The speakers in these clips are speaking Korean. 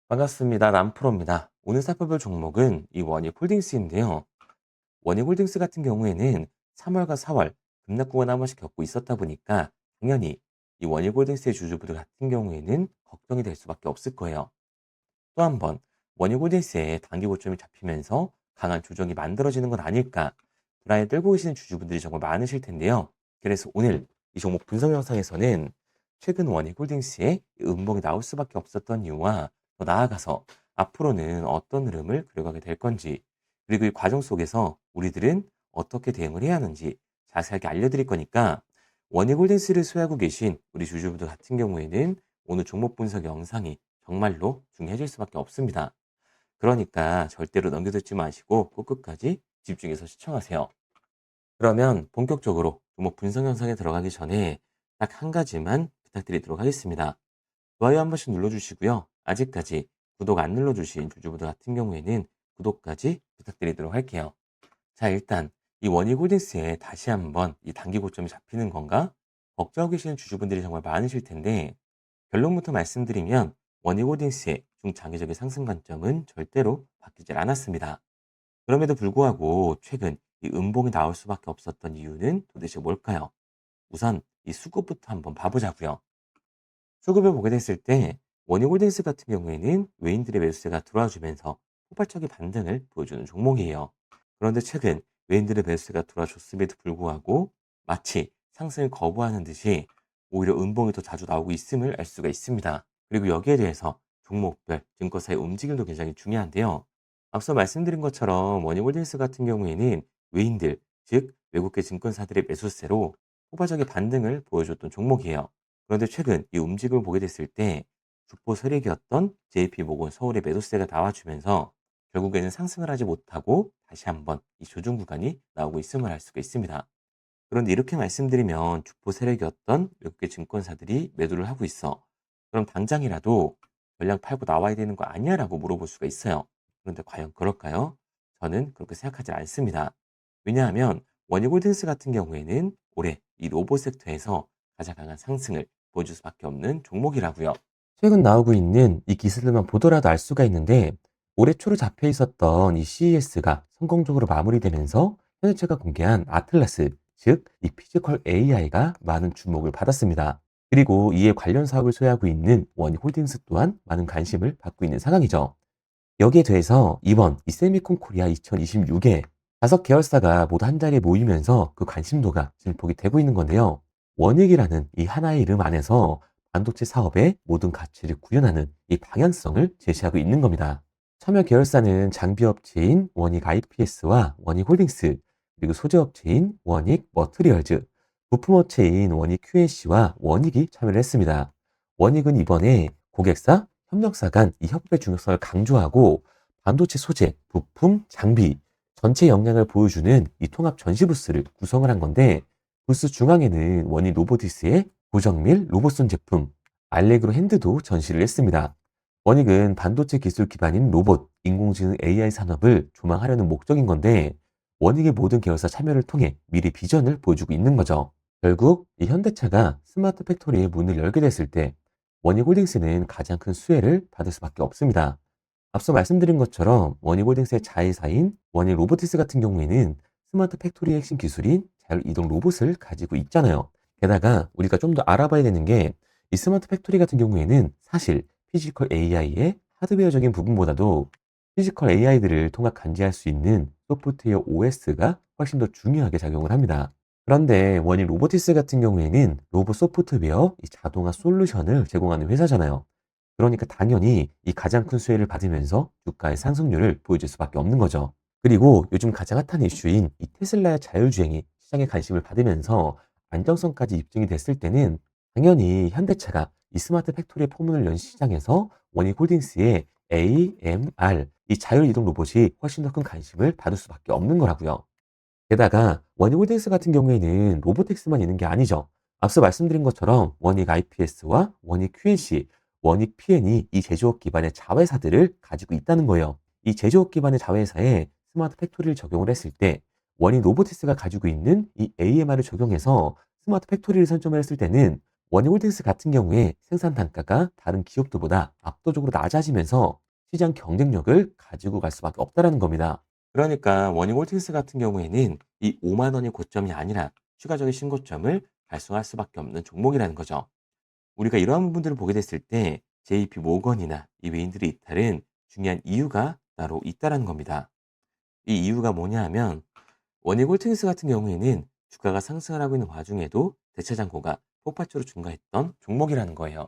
반갑습니다. 남프로입니다. 오늘 살펴볼 종목은 이 원익홀딩스인데요. 원익홀딩스 같은 경우에는 3월과 4월 급락구간 한 번씩 겪고 있었다 보니까 당연히 이 원익홀딩스의 주주분들 같은 경우에는 걱정이 될 수밖에 없을 거예요. 또 한 번 원익홀딩스의 단기 고점이 잡히면서 강한 조정이 만들어지는 건 아닐까 불안에 떨고 계시는 주주분들이 정말 많으실 텐데요. 그래서 오늘 이 종목 분석 영상에서는 최근 원익홀딩스의 음봉이 나올 수밖에 없었던 이유와 더 나아가서 앞으로는 어떤 흐름을 그려가게 될 건지, 그리고 이 과정 속에서 우리들은 어떻게 대응을 해야 하는지 자세하게 알려드릴 거니까 원익홀딩스를 소유하고 계신 우리 주주분들 같은 경우에는 오늘 종목 분석 영상이 정말로 중요해질 수밖에 없습니다. 그러니까 절대로 넘겨듣지 마시고 꼭 끝까지 집중해서 시청하세요. 그러면 본격적으로 종목 분석 영상에 들어가기 전에 딱 한 가지만 부탁드리도록 하겠습니다. 좋아요 한 번씩 눌러주시고요. 아직까지 구독 안 눌러주신 주주분들 같은 경우에는 구독까지 부탁드리도록 할게요. 자, 일단 이 원익홀딩스에 다시 한번 이 단기 고점이 잡히는 건가? 걱정하고 계시는 주주분들이 정말 많으실 텐데 결론부터 말씀드리면 원익홀딩스의 중장기적인 상승 관점은 절대로 바뀌질 않았습니다. 그럼에도 불구하고 최근 이 음봉이 나올 수밖에 없었던 이유는 도대체 뭘까요? 우선 이 수급부터 한번 봐보자고요. 수급을 보게 됐을 때 원익홀딩스 같은 경우에는 외인들의 매수세가 들어와주면서 폭발적인 반등을 보여주는 종목이에요. 그런데 최근 외인들의 매수세가 들어와줬음에도 불구하고 마치 상승을 거부하는 듯이 오히려 음봉이 더 자주 나오고 있음을 알 수가 있습니다. 그리고 여기에 대해서 종목별 증권사의 움직임도 굉장히 중요한데요. 앞서 말씀드린 것처럼 원익홀딩스 같은 경우에는 외인들, 즉 외국계 증권사들의 매수세로 폭발적인 반등을 보여줬던 종목이에요. 그런데 최근 이 움직임을 보게 됐을 때 주포 세력이었던 JP모건 서울의 매도세가 나와주면서 결국에는 상승을 하지 못하고 다시 한번 이 조정 구간이 나오고 있음을 알 수가 있습니다. 그런데 이렇게 말씀드리면 주포 세력이었던 외국계 증권사들이 매도를 하고 있어. 그럼 당장이라도 전량 팔고 나와야 되는 거 아니야라고 물어볼 수가 있어요. 그런데 과연 그럴까요? 저는 그렇게 생각하지 않습니다. 왜냐하면 원익홀딩스 같은 경우에는 올해 이 로봇 섹터에서 가장 강한 상승을 보여줄 수밖에 없는 종목이라고요. 최근 나오고 있는 이 기술들만 보더라도 알 수가 있는데 올해 초로 잡혀 있었던 이 CES가 성공적으로 마무리되면서 현대차가 공개한 아틀라스, 즉 이 피지컬 AI가 많은 주목을 받았습니다. 그리고 이에 관련 사업을 소유하고 있는 원홀딩스 또한 많은 관심을 받고 있는 상황이죠. 여기에 더해서 이번 이 세미콘 코리아 2026에 5계열사가 모두 한 자리에 모이면서 그 관심도가 증폭이 되고 있는 건데요. 원익이라는 이 하나의 이름 안에서 반도체 사업의 모든 가치를 구현하는 이 방향성을 제시하고 있는 겁니다. 참여 계열사는 장비업체인 원익 IPS와 원익 홀딩스, 그리고 소재업체인 원익 머트리얼즈, 부품업체인 원익 QNC와 원익이 참여를 했습니다. 원익은 이번에 고객사, 협력사 간 이 협업의 중요성을 강조하고 반도체 소재, 부품, 장비, 전체 역량을 보여주는 이 통합 전시 부스를 구성을 한 건데 부스 중앙에는 원익 로보티스의 고정밀 로봇손 제품, 알레그로 핸드도 전시를 했습니다. 원익은 반도체 기술 기반인 로봇, 인공지능 AI 산업을 조망하려는 목적인 건데 원익의 모든 계열사 참여를 통해 미래 비전을 보여주고 있는 거죠. 결국 이 현대차가 스마트 팩토리의 문을 열게 됐을 때 원익홀딩스는 가장 큰 수혜를 받을 수밖에 없습니다. 앞서 말씀드린 것처럼 원익홀딩스의 자회사인 원익로보티스 같은 경우에는 스마트 팩토리의 핵심 기술인 자율이동 로봇을 가지고 있잖아요. 게다가 우리가 좀 더 알아봐야 되는 게 이 스마트 팩토리 같은 경우에는 사실 피지컬 AI의 하드웨어적인 부분보다도 피지컬 AI들을 통합 감지할 수 있는 소프트웨어 OS가 훨씬 더 중요하게 작용을 합니다. 그런데 원익 로보티스 같은 경우에는 로봇 소프트웨어, 이 자동화 솔루션을 제공하는 회사잖아요. 그러니까 당연히 이 가장 큰 수혜를 받으면서 주가의 상승률을 보여줄 수밖에 없는 거죠. 그리고 요즘 가장 핫한 이슈인 이 테슬라의 자율주행이 시장에 관심을 받으면서 안정성까지 입증이 됐을 때는 당연히 현대차가 이 스마트 팩토리의 포문을 연 시장에서 원익홀딩스의 AMR, 이 자율이동 로봇이 훨씬 더 큰 관심을 받을 수밖에 없는 거라고요. 게다가 원익홀딩스 같은 경우에는 로보틱스만 있는 게 아니죠. 앞서 말씀드린 것처럼 원익 IPS와 원익 QNC, 원익 PN이 이 제조업 기반의 자회사들을 가지고 있다는 거예요. 이 제조업 기반의 자회사에 스마트 팩토리를 적용을 했을 때 원익 로보틱스가 가지고 있는 이 AMR을 적용해서 스마트 팩토리를 선점을 했을 때는 원희홀딩스 같은 경우에 생산 단가가 다른 기업들보다 압도적으로 낮아지면서 시장 경쟁력을 가지고 갈 수밖에 없다라는 겁니다. 그러니까 원희홀딩스 같은 경우에는 이 5만 원이 고점이 아니라 추가적인 신고점을 달성할 수밖에 없는 종목이라는 거죠. 우리가 이러한 부분들을 보게 됐을 때 JP 모건이나 이 외인들의 이탈은 중요한 이유가 따로 있다라는 겁니다. 이 이유가 뭐냐 하면 원희홀딩스 같은 경우에는 주가가 상승을 하고 있는 와중에도 대체 잔고가 폭발적으로 증가했던 종목이라는 거예요.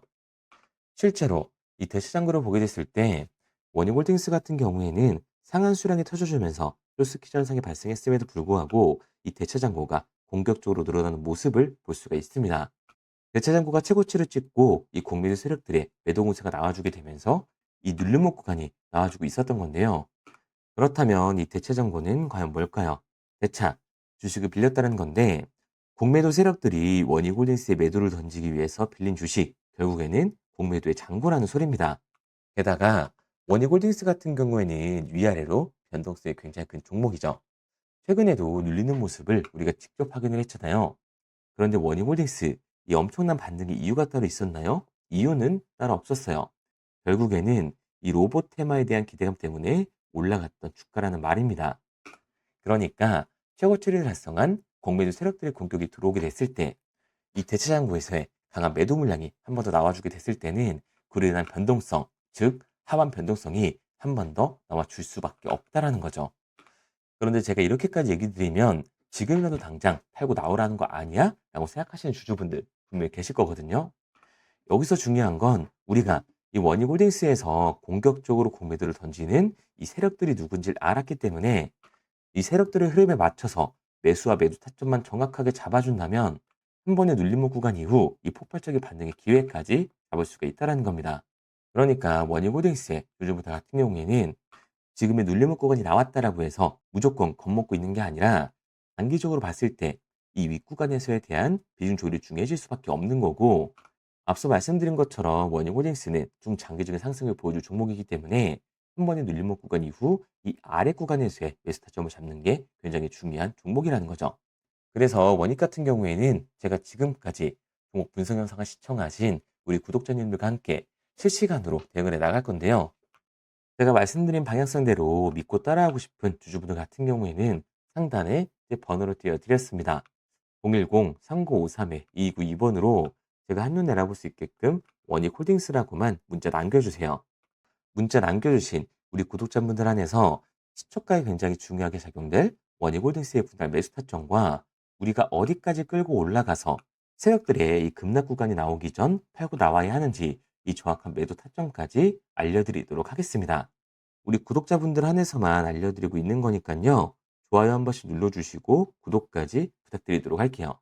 실제로 이 대체 잔고를 보게 됐을 때 원희홀딩스 같은 경우에는 상한 수량이 터져주면서 쇼스키 현상이 발생했음에도 불구하고 이 대체 잔고가 공격적으로 늘어나는 모습을 볼 수가 있습니다. 대체 잔고가 최고치를 찍고 이 공매도 세력들의 매도 공세가 나와주게 되면서 이 눌림목 구간이 나와주고 있었던 건데요. 그렇다면 이 대체 잔고는 과연 뭘까요? 대차, 주식을 빌렸다는 건데 공매도 세력들이 원희홀딩스에 매도를 던지기 위해서 빌린 주식, 결국에는 공매도의 잔고라는 소리입니다. 게다가 원희홀딩스 같은 경우에는 위아래로 변동성이 굉장히 큰 종목이죠. 최근에도 눌리는 모습을 우리가 직접 확인을 했잖아요. 그런데 원희홀딩스, 이 엄청난 반등의 이유가 따로 있었나요? 이유는 따로 없었어요. 결국에는 이 로봇 테마에 대한 기대감 때문에 올라갔던 주가라는 말입니다. 그러니까 최고치를 달성한 공매도 세력들의 공격이 들어오게 됐을 때 이 대체장부에서의 강한 매도 물량이 한 번 더 나와주게 됐을 때는 그로 인한 변동성, 즉 하반 변동성이 한 번 더 나와줄 수밖에 없다라는 거죠. 그런데 제가 이렇게까지 얘기 드리면 지금이라도 당장 팔고 나오라는 거 아니야? 라고 생각하시는 주주분들 분명히 계실 거거든요. 여기서 중요한 건 우리가 이 원희홀딩스에서 공격적으로 공매도를 던지는 이 세력들이 누군지를 알았기 때문에 이 세력들의 흐름에 맞춰서 매수와 매도 타점만 정확하게 잡아준다면 한 번의 눌림목 구간 이후 이 폭발적인 반등의 기회까지 잡을 수가 있다는 겁니다. 그러니까 원희홀딩스의 주주분들 같은 경우에는 지금의 눌림목 구간이 나왔다라고 해서 무조건 겁먹고 있는 게 아니라 단기적으로 봤을 때 이 윗구간에서에 대한 비중 조율이 중요해질 수밖에 없는 거고 앞서 말씀드린 것처럼 원희홀딩스는 중장기적인 상승을 보여줄 종목이기 때문에 한 번의 눌림목 구간 이후 이 아래 구간에서의 매수 타점을 잡는 게 굉장히 중요한 종목이라는 거죠. 그래서 원익 같은 경우에는 제가 지금까지 종목 분석 영상을 시청하신 우리 구독자님들과 함께 실시간으로 대응을 해 나갈 건데요. 제가 말씀드린 방향성대로 믿고 따라하고 싶은 주주분들 같은 경우에는 상단에 제 번호를 띄워드렸습니다. 010-3953-2292번으로 제가 한눈 내다볼 수 있게끔 원익홀딩스라고만 문자 남겨주세요. 문자 남겨주신 우리 구독자분들 안에서 시초가에 굉장히 중요하게 작용될 원익홀딩스의 분할 매수 타점과 우리가 어디까지 끌고 올라가서 세력들의 이 급락 구간이 나오기 전 팔고 나와야 하는지 이 정확한 매도 타점까지 알려드리도록 하겠습니다. 우리 구독자분들 한해서만 알려드리고 있는 거니까요. 좋아요 한 번씩 눌러주시고 구독까지 부탁드리도록 할게요.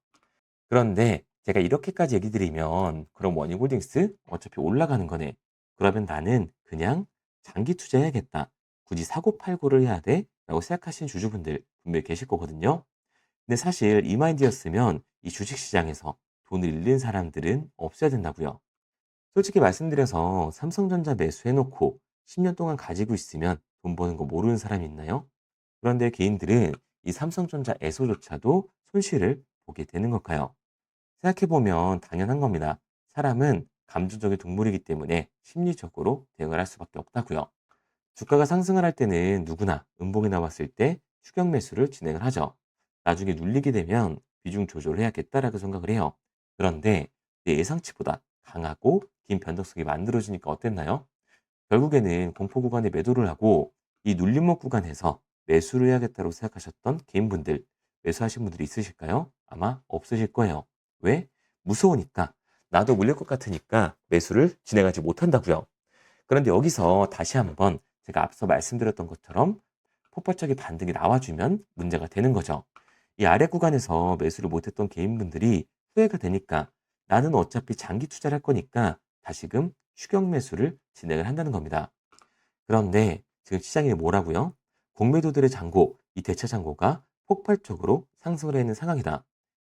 그런데 제가 이렇게까지 얘기 드리면 그럼 원희홀딩스 어차피 올라가는 거네. 그러면 나는 그냥 장기 투자해야겠다. 굳이 사고 팔고를 해야 돼? 라고 생각하시는 주주분들 분명히 계실 거거든요. 근데 사실 이 마인드였으면 이 주식시장에서 돈을 잃는 사람들은 없어야 된다고요. 솔직히 말씀드려서 삼성전자 매수해놓고 10년 동안 가지고 있으면 돈 버는 거 모르는 사람이 있나요? 그런데 개인들은 이 삼성전자에서조차도 손실을 보게 되는 걸까요? 생각해보면 당연한 겁니다. 사람은 감정적인 동물이기 때문에 심리적으로 대응을 할 수밖에 없다고요. 주가가 상승을 할 때는 누구나 음봉이 나왔을 때 추격 매수를 진행을 하죠. 나중에 눌리게 되면 비중 조절을 해야겠다라고 생각을 해요. 그런데 내 예상치보다 강하고 긴 변동성이 만들어지니까 어땠나요? 결국에는 공포 구간에 매도를 하고 이 눌림목 구간에서 매수를 해야겠다고 생각하셨던 개인분들, 매수하신 분들이 있으실까요? 아마 없으실 거예요. 왜? 무서우니까. 나도 물릴 것 같으니까 매수를 진행하지 못한다고요. 그런데 여기서 다시 한번 제가 앞서 말씀드렸던 것처럼 폭발적인 반등이 나와주면 문제가 되는 거죠. 이 아래 구간에서 매수를 못했던 개인분들이 후회가 되니까 나는 어차피 장기 투자를 할 거니까 다시금 추격 매수를 진행을 한다는 겁니다. 그런데 지금 시장이 뭐라고요? 공매도들의 잔고, 이 대차 잔고가 폭발적으로 상승을 해 있는 상황이다.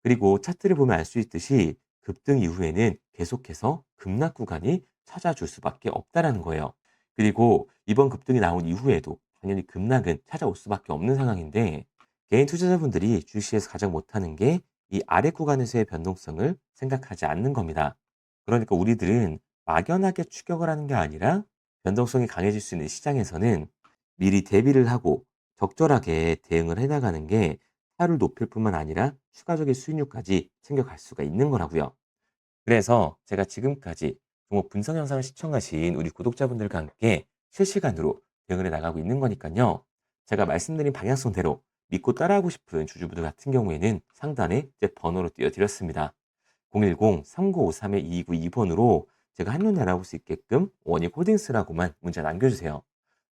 그리고 차트를 보면 알 수 있듯이 급등 이후에는 계속해서 급락 구간이 찾아줄 수밖에 없다라는 거예요. 그리고 이번 급등이 나온 이후에도 당연히 급락은 찾아올 수밖에 없는 상황인데 개인 투자자분들이 주식시장에서 가장 못하는 게 이 아래 구간에서의 변동성을 생각하지 않는 겁니다. 그러니까 우리들은 막연하게 추격을 하는 게 아니라 변동성이 강해질 수 있는 시장에서는 미리 대비를 하고 적절하게 대응을 해나가는 게 타율을 높일 뿐만 아니라 추가적인 수익률까지 챙겨갈 수가 있는 거라고요. 그래서 제가 지금까지 종목 분석 영상을 시청하신 우리 구독자분들과 함께 실시간으로 대응을 해 나가고 있는 거니까요. 제가 말씀드린 방향성대로 믿고 따라하고 싶은 주주분들 같은 경우에는 상단에 제 번호로 띄워드렸습니다. 010-3953-2292번으로 제가 한눈에 알아볼 수 있게끔 원익홀딩스라고만 문자 남겨주세요.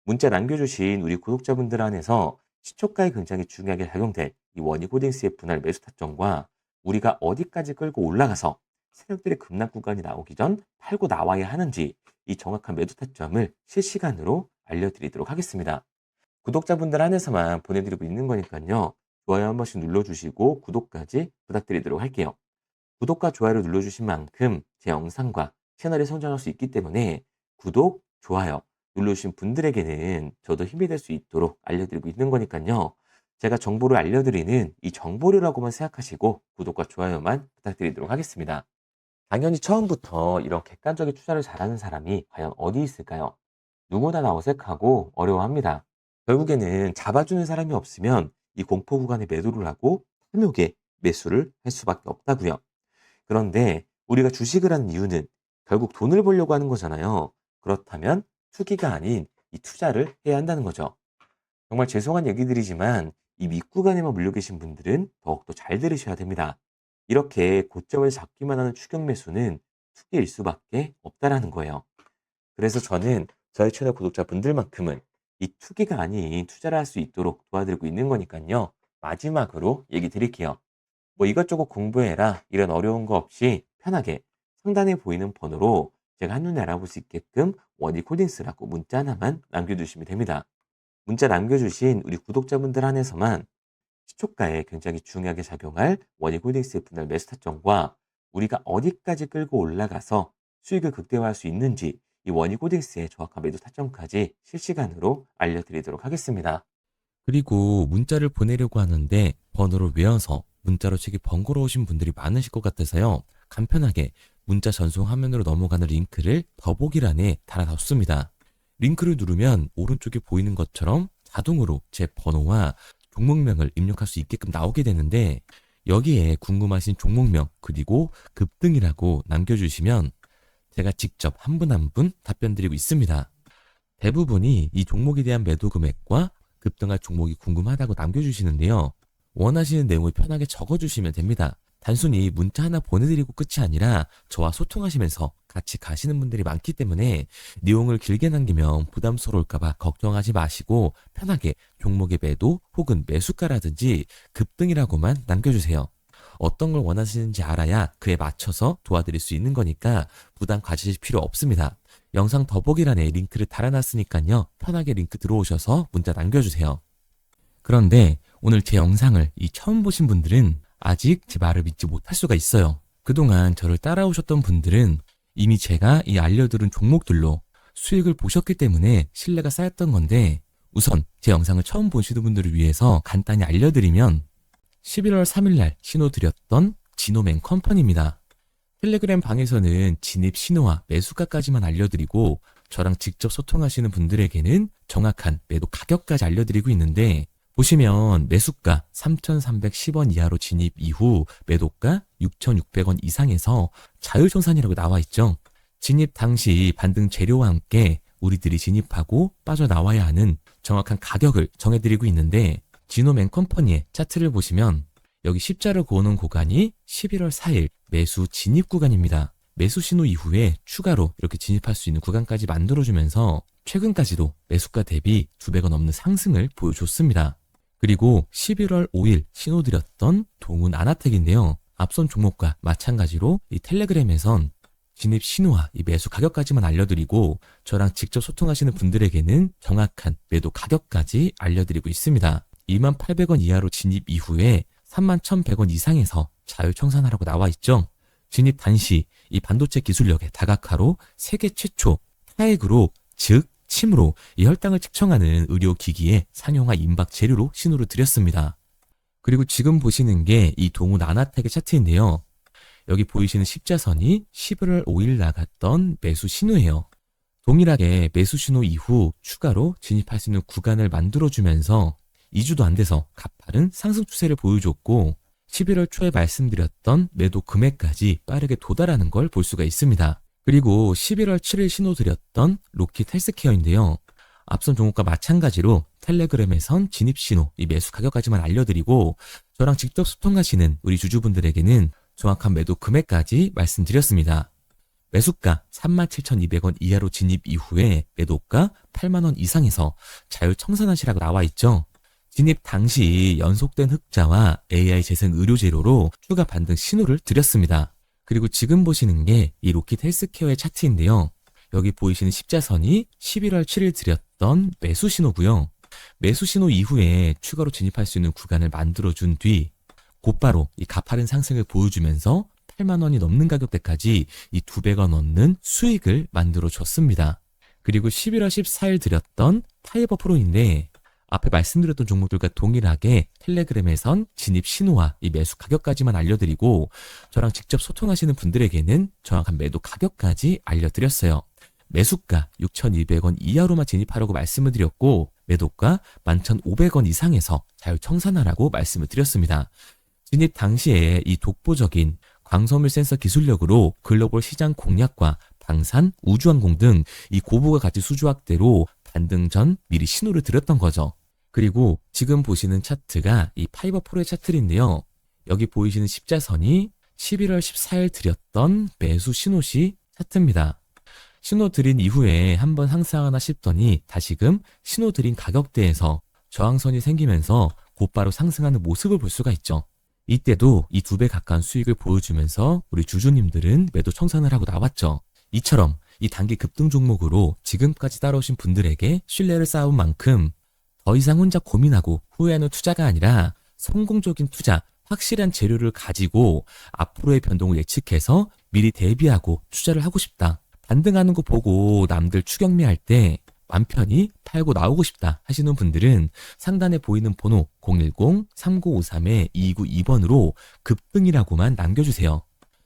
문자 남겨주신 우리 구독자분들 안에서 시초가에 굉장히 중요하게 작용될 이 원익홀딩스의 분할 매수 타점과 우리가 어디까지 끌고 올라가서 세력들의 급락 구간이 나오기 전 팔고 나와야 하는지 이 정확한 매도 타점을 실시간으로 알려드리도록 하겠습니다. 구독자분들 안에서만 보내드리고 있는 거니까요. 좋아요 한 번씩 눌러주시고 구독까지 부탁드리도록 할게요. 구독과 좋아요를 눌러주신 만큼 제 영상과 채널이 성장할 수 있기 때문에 구독, 좋아요 눌러주신 분들에게는 저도 힘이 될 수 있도록 알려드리고 있는 거니까요. 제가 정보를 알려드리는 이 정보료라고만 생각하시고 구독과 좋아요만 부탁드리도록 하겠습니다. 당연히 처음부터 이런 객관적인 투자를 잘하는 사람이 과연 어디 있을까요? 누구나 다 어색하고 어려워합니다. 결국에는 잡아주는 사람이 없으면 이 공포 구간에 매도를 하고 탐욕에 매수를 할 수밖에 없다고요. 그런데 우리가 주식을 하는 이유는 결국 돈을 벌려고 하는 거잖아요. 그렇다면 투기가 아닌 이 투자를 해야 한다는 거죠. 정말 죄송한 얘기들이지만 이 밑구간에만 물려 계신 분들은 더욱더 잘 들으셔야 됩니다. 이렇게 고점을 잡기만 하는 추격 매수는 투기일 수밖에 없다라는 거예요. 그래서 저는 저희 채널 구독자분들만큼은 이 투기가 아닌 투자를 할 수 있도록 도와드리고 있는 거니까요. 마지막으로 얘기 드릴게요. 뭐 이것저것 공부해라 이런 어려운 거 없이 편하게 상단에 보이는 번호로 제가 한눈에 알아볼 수 있게끔 원익홀딩스라고 문자 하나만 남겨주시면 됩니다. 문자 남겨주신 우리 구독자분들 한해서만 시초가에 굉장히 중요하게 작용할 원익홀딩스의 분할 매수 타점과 우리가 어디까지 끌고 올라가서 수익을 극대화할 수 있는지 이 원익홀딩스의 정확한 매도 타점까지 실시간으로 알려드리도록 하겠습니다. 그리고 문자를 보내려고 하는데 번호를 외워서 문자로 치기 번거로우신 분들이 많으실 것 같아서요. 간편하게 문자 전송 화면으로 넘어가는 링크를 더보기란에 달아놨습니다. 링크를 누르면 오른쪽에 보이는 것처럼 자동으로 제 번호와 종목명을 입력할 수 있게끔 나오게 되는데 여기에 궁금하신 종목명 그리고 급등이라고 남겨주시면 제가 직접 한 분 한 분 답변 드리고 있습니다. 대부분이 이 종목에 대한 매도 금액과 급등할 종목이 궁금하다고 남겨주시는데요. 원하시는 내용을 편하게 적어주시면 됩니다. 단순히 문자 하나 보내드리고 끝이 아니라 저와 소통하시면서 같이 가시는 분들이 많기 때문에 내용을 길게 남기면 부담스러울까봐 걱정하지 마시고 편하게 종목의 매도 혹은 매수가라든지 급등이라고만 남겨주세요. 어떤 걸 원하시는지 알아야 그에 맞춰서 도와드릴 수 있는 거니까 부담 가지실 필요 없습니다. 영상 더보기란에 링크를 달아놨으니까요. 편하게 링크 들어오셔서 문자 남겨주세요. 그런데 오늘 제 영상을 처음 보신 분들은 아직 제 말을 믿지 못할 수가 있어요. 그동안 저를 따라오셨던 분들은 이미 제가 알려드린 종목들로 수익을 보셨기 때문에 신뢰가 쌓였던 건데 우선 제 영상을 처음 보시는 분들을 위해서 간단히 알려드리면 11월 3일날 신호드렸던 지노맨 컴퍼니입니다. 텔레그램 방에서는 진입 신호와 매수가까지만 알려드리고 저랑 직접 소통하시는 분들에게는 정확한 매도 가격까지 알려드리고 있는데 보시면 매수가 3,310원 이하로 진입 이후 매도가 6,600원 이상에서 자율청산이라고 나와 있죠. 진입 당시 반등 재료와 함께 우리들이 진입하고 빠져나와야 하는 정확한 가격을 정해드리고 있는데 지노맨 컴퍼니의 차트를 보시면 여기 십자를 그어놓은 구간이 11월 4일 매수 진입 구간입니다. 매수 신호 이후에 추가로 이렇게 진입할 수 있는 구간까지 만들어주면서 최근까지도 매수가 대비 2배가 넘는 상승을 보여줬습니다. 그리고 11월 5일 신호드렸던 동훈 아나텍인데요. 앞선 종목과 마찬가지로 이 텔레그램에선 진입 신호와 이 매수 가격까지만 알려드리고 저랑 직접 소통하시는 분들에게는 정확한 매도 가격까지 알려드리고 있습니다. 28,000원 이하로 진입 이후에 31,100원 이상에서 자율청산하라고 나와 있죠. 진입 단시 이 반도체 기술력의 다각화로 세계 최초 타액으로 즉 침으로 이 혈당을 측정하는 의료기기에 상용화 임박 재료로 신호를 드렸습니다. 그리고 지금 보시는 게 이 동우 나나텍의 차트인데요. 여기 보이시는 십자선이 11월 5일 나갔던 매수 신호예요. 동일하게 매수 신호 이후 추가로 진입할 수 있는 구간을 만들어주면서 2주도 안 돼서 가파른 상승 추세를 보여줬고 11월 초에 말씀드렸던 매도 금액까지 빠르게 도달하는 걸 볼 수가 있습니다. 그리고 11월 7일 신호 드렸던 로킷 헬스케어인데요. 앞선 종목과 마찬가지로 텔레그램에선 진입 신호, 이 매수 가격까지만 알려드리고 저랑 직접 소통하시는 우리 주주분들에게는 정확한 매도 금액까지 말씀드렸습니다. 매수가 37,200원 이하로 진입 이후에 매도가 8만원 이상에서 자율청산하시라고 나와 있죠. 진입 당시 연속된 흑자와 AI 재생 의료 재료로 추가 반등 신호를 드렸습니다. 그리고 지금 보시는 게 이 로킷 헬스케어의 차트인데요. 여기 보이시는 십자선이 11월 7일 드렸던 매수 신호고요. 매수 신호 이후에 추가로 진입할 수 있는 구간을 만들어준 뒤 곧바로 이 가파른 상승을 보여주면서 8만 원이 넘는 가격대까지 이 2배가 넘는 수익을 만들어줬습니다. 그리고 11월 14일 드렸던 파이버 프로인데 앞에 말씀드렸던 종목들과 동일하게 텔레그램에선 진입 신호와 이 매수 가격까지만 알려드리고 저랑 직접 소통하시는 분들에게는 정확한 매도 가격까지 알려드렸어요. 매수가 6,200원 이하로만 진입하라고 말씀을 드렸고 매도가 11,500원 이상에서 자율청산하라고 말씀을 드렸습니다. 진입 당시에 이 독보적인 광섬유 센서 기술력으로 글로벌 시장 공략과 방산, 우주항공 등 이 고부가 가치 수주 확대로 반등 전 미리 신호를 드렸던 거죠. 그리고 지금 보시는 차트가 이 파이버 프로의 차트인데요. 여기 보이시는 십자선이 11월 14일 드렸던 매수 신호시 차트입니다. 신호 드린 이후에 한번 상승하나 싶더니 다시금 신호 드린 가격대에서 저항선이 생기면서 곧바로 상승하는 모습을 볼 수가 있죠. 이때도 이 2배 가까운 수익을 보여주면서 우리 주주님들은 매도 청산을 하고 나왔죠. 이처럼 이 단기 급등 종목으로 지금까지 따라오신 분들에게 신뢰를 쌓은 만큼 더 이상 혼자 고민하고 후회하는 투자가 아니라 성공적인 투자, 확실한 재료를 가지고 앞으로의 변동을 예측해서 미리 대비하고 투자를 하고 싶다. 반등하는 거 보고 남들 추격매할 때 맘 편히 팔고 나오고 싶다 하시는 분들은 상단에 보이는 번호 010-3953-2292번으로 급등이라고만 남겨주세요.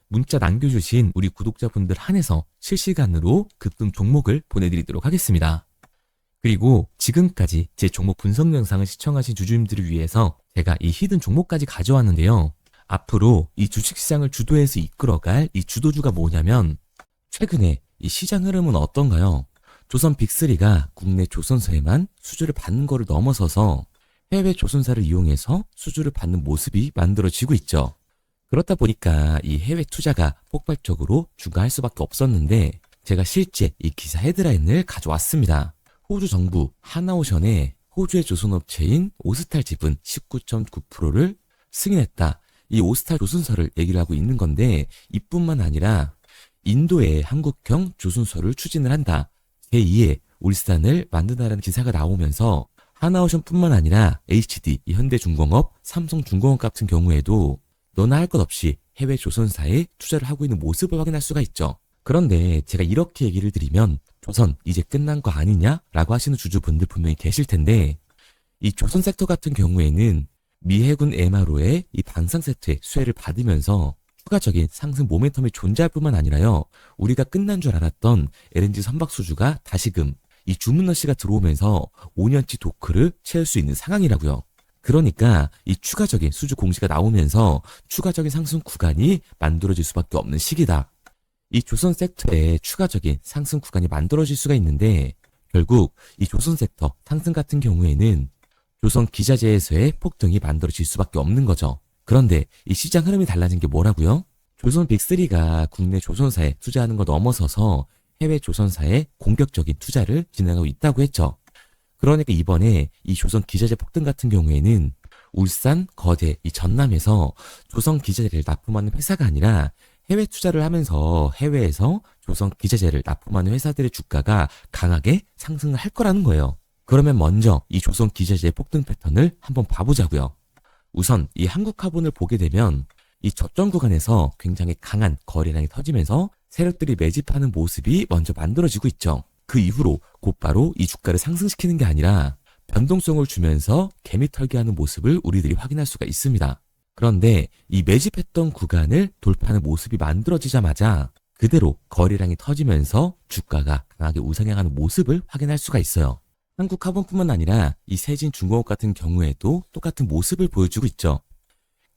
문자 남겨주신 우리 구독자분들 한해서 실시간으로 급등 종목을 보내드리도록 하겠습니다. 그리고 지금까지 제 종목 분석 영상을 시청하신 주주님들을 위해서 제가 이 히든 종목까지 가져왔는데요. 앞으로 이 주식시장을 주도해서 이끌어갈 이 주도주가 뭐냐면 최근에 이 시장 흐름은 어떤가요? 조선 빅3가 국내 조선사에만 수주를 받는 거를 넘어서서 해외 조선사를 이용해서 수주를 받는 모습이 만들어지고 있죠. 그렇다 보니까 이 해외 투자가 폭발적으로 증가할 수밖에 없었는데 제가 실제 이 기사 헤드라인을 가져왔습니다. 호주 정부 하나오션에 호주의 조선업체인 오스탈 지분 19.9%를 승인했다. 이 오스탈 조선사를 얘기를 하고 있는 건데 이뿐만 아니라 인도의 한국형 조선소를 추진을 한다. 제2의 울산을 만든다라는 기사가 나오면서 하나오션뿐만 아니라 HD, 현대중공업, 삼성중공업 같은 경우에도 너나 할 것 없이 해외 조선사에 투자를 하고 있는 모습을 확인할 수가 있죠. 그런데 제가 이렇게 얘기를 드리면 조선 이제 끝난 거 아니냐라고 하시는 주주분들 분명히 계실 텐데 이 조선 섹터 같은 경우에는 미 해군 MRO의 이 방산 세트의 수혜를 받으면서 추가적인 상승 모멘텀이 존재할 뿐만 아니라요. 우리가 끝난 줄 알았던 LNG 선박 수주가 다시금 이 주문러시가 들어오면서 5년치 도크를 채울 수 있는 상황이라고요. 그러니까 이 추가적인 수주 공시가 나오면서 추가적인 상승 구간이 만들어질 수밖에 없는 시기다. 이 조선 섹터에 추가적인 상승 구간이 만들어질 수가 있는데 결국 이 조선 섹터 상승 같은 경우에는 조선 기자재에서의 폭등이 만들어질 수밖에 없는 거죠. 그런데 이 시장 흐름이 달라진 게 뭐라고요? 조선 빅3가 국내 조선사에 투자하는 걸 넘어서서 해외 조선사에 공격적인 투자를 진행하고 있다고 했죠. 그러니까 이번에 이 조선 기자재 폭등 같은 경우에는 울산, 거제, 이 전남에서 조선 기자재를 납품하는 회사가 아니라 해외 투자를 하면서 해외에서 조선 기자재를 납품하는 회사들의 주가가 강하게 상승을 할 거라는 거예요. 그러면 먼저 이 조선 기자재의 폭등 패턴을 한번 봐보자고요. 우선 이 한국화본을 보게 되면 이 저점 구간에서 굉장히 강한 거래량이 터지면서 세력들이 매집하는 모습이 먼저 만들어지고 있죠. 그 이후로 곧바로 이 주가를 상승시키는 게 아니라 변동성을 주면서 개미 털기하는 모습을 우리들이 확인할 수가 있습니다. 그런데 이 매집했던 구간을 돌파하는 모습이 만들어지자마자 그대로 거래량이 터지면서 주가가 강하게 우상향하는 모습을 확인할 수가 있어요. 한국카본뿐만 아니라 이 세진중공업 같은 경우에도 똑같은 모습을 보여주고 있죠.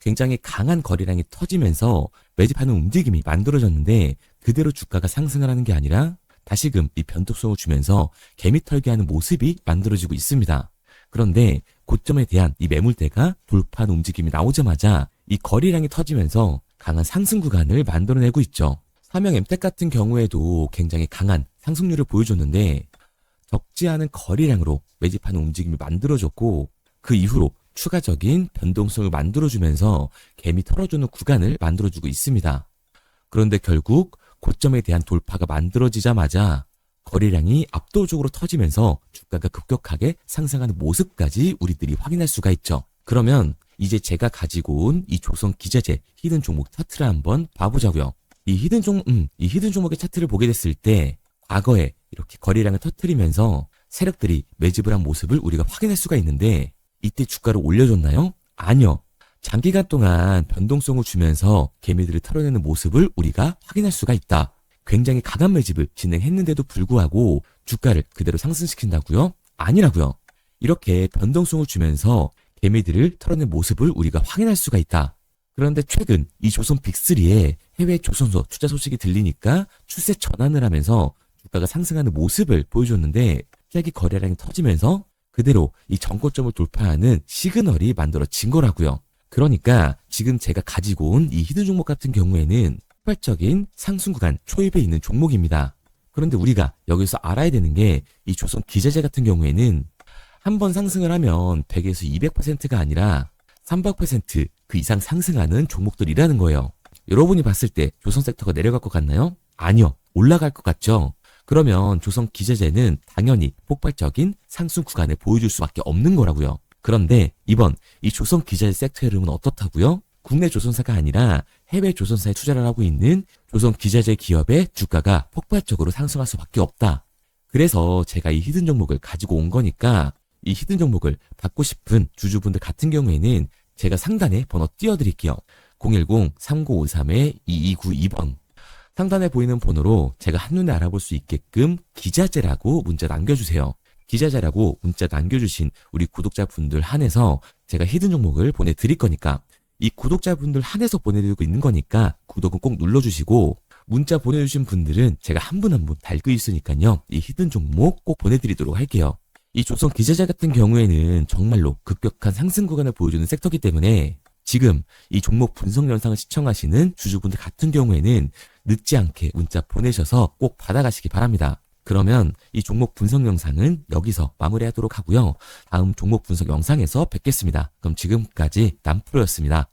굉장히 강한 거래량이 터지면서 매집하는 움직임이 만들어졌는데 그대로 주가가 상승을 하는 게 아니라 다시금 이 변동성을 주면서 개미 털기하는 모습이 만들어지고 있습니다. 그런데 고점에 대한 이 매물대가 돌파하는 움직임이 나오자마자 이 거래량이 터지면서 강한 상승 구간을 만들어내고 있죠. 삼형 엠텍 같은 경우에도 굉장히 강한 상승률을 보여줬는데 적지 않은 거래량으로 매집하는 움직임이 만들어졌고 그 이후로 추가적인 변동성을 만들어주면서 개미 털어주는 구간을 만들어주고 있습니다. 그런데 결국 고점에 대한 돌파가 만들어지자마자 거래량이 압도적으로 터지면서 주가가 급격하게 상승하는 모습까지 우리들이 확인할 수가 있죠. 그러면 이제 제가 가지고 온 이 조선 기자재 히든 종목 차트를 한번 봐보자고요. 이 히든 종목의 차트를 보게 됐을 때 과거에 이렇게 거래량을 터뜨리면서 세력들이 매집을 한 모습을 우리가 확인할 수가 있는데 이때 주가를 올려줬나요? 아니요. 장기간 동안 변동성을 주면서 개미들을 털어내는 모습을 우리가 확인할 수가 있다. 굉장히 강한 매집을 진행했는데도 불구하고 주가를 그대로 상승시킨다고요? 아니라고요. 이렇게 변동성을 주면서 개미들을 털어낸 모습을 우리가 확인할 수가 있다. 그런데 최근 이 조선 빅3의 해외 조선소 투자 소식이 들리니까 추세 전환을 하면서 주가가 상승하는 모습을 보여줬는데 갑자기 거래량이 터지면서 그대로 이 전고점을 돌파하는 시그널이 만들어진 거라고요. 그러니까 지금 제가 가지고 온 이 히든 종목 같은 경우에는 폭발적인 상승 구간 초입에 있는 종목입니다. 그런데 우리가 여기서 알아야 되는 게 이 조선 기자재 같은 경우에는 한번 상승을 하면 100에서 200%가 아니라 300% 그 이상 상승하는 종목들이라는 거예요. 여러분이 봤을 때 조선 섹터가 내려갈 것 같나요? 아니요. 올라갈 것 같죠? 그러면 조선 기자재는 당연히 폭발적인 상승 구간을 보여줄 수밖에 없는 거라고요. 그런데 이번 이 조선 기자재 섹터의 흐름은 어떻다고요? 국내 조선사가 아니라 해외 조선사에 투자를 하고 있는 조선 기자재 기업의 주가가 폭발적으로 상승할 수밖에 없다. 그래서 제가 이 히든 종목을 가지고 온 거니까 이 히든 종목을 받고 싶은 주주분들 같은 경우에는 제가 상단에 번호 띄워드릴게요. 010-3953-2292번. 상단에 보이는 번호로 제가 한눈에 알아볼 수 있게끔 기자재라고 문자 남겨주세요. 기자재라고 문자 남겨주신 우리 구독자분들 한해서 제가 히든 종목을 보내드릴 거니까 이 구독자분들 한해서 보내드리고 있는 거니까 구독은 꼭 눌러주시고 문자 보내주신 분들은 제가 한 분 한 분 달고 있으니까요. 이 히든 종목 꼭 보내드리도록 할게요. 이 조선 기자재 같은 경우에는 정말로 급격한 상승 구간을 보여주는 섹터이기 때문에 지금 이 종목 분석 영상을 시청하시는 주주분들 같은 경우에는 늦지 않게 문자 보내셔서 꼭 받아가시기 바랍니다. 그러면 이 종목 분석 영상은 여기서 마무리하도록 하고요. 다음 종목 분석 영상에서 뵙겠습니다. 그럼 지금까지 남프로였습니다.